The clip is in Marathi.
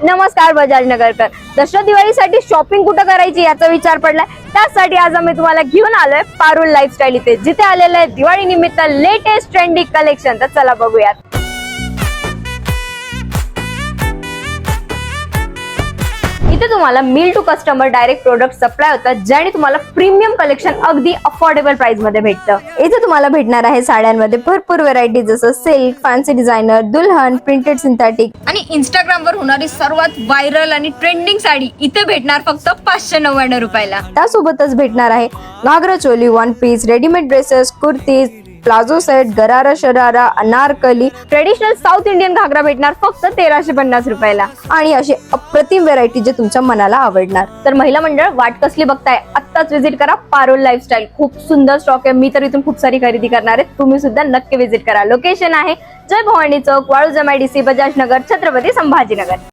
नमस्कार बजाज नगरकर. दसरा दिवाळीसाठी शॉपिंग कुठं करायची याचा विचार पडलाय. त्यासाठी आज आम्ही तुम्हाला घेऊन आलोय पारुल लाईफस्टाईल इथे, जिथे आलेलं आहे दिवाळी निमित्त लेटेस्ट ट्रेंडी कलेक्शन. तर चला बघूयात. इथे तुम्हाला mill to customer direct product supply होतात, ज्याने तुम्हाला प्रीमियम कलेक्शन अगदी अफोर्डेबल प्राइस मध्ये भेटतं. इथे तुम्हाला भेटणार आहे साड्यांमध्ये भरपूर व्हरायटी, जसं सिल्क, फॅन्सी डिझायनर, दुल्हन, प्रिंटेड सिंथेटिक आणि इंस्टाग्राम वर होणारी सर्वात व्हायरल आणि ट्रेंडिंग साडी इथे भेटणार फक्त 599 रुपयाला. त्यासोबतच भेटणार आहे ghagra choli, one piece, readymade dresses, kurtis, palazzo set, gharara sharara, Anarkali, traditional South Indian ghagra भेटणार फक्त 1350 रुपयाला. आणि अशी अप्रतिम व्हरायटी जे तुमच्या मनाला आवडणार. तर महिला मंडळ वाट कसली बघताय, आत्ताच विजिट करा पारुल लाईफस्टाईल. खूप सुंदर स्टॉक आहे. मी तर इथून खूप सारी खरेदी करणार आहे. तुम्ही सुद्धा नक्की विजिट करा. लोकेशन आहे जय भवानी चौक, वाळूज MIDC, बजाज नगर, छत्रपती संभाजीनगर.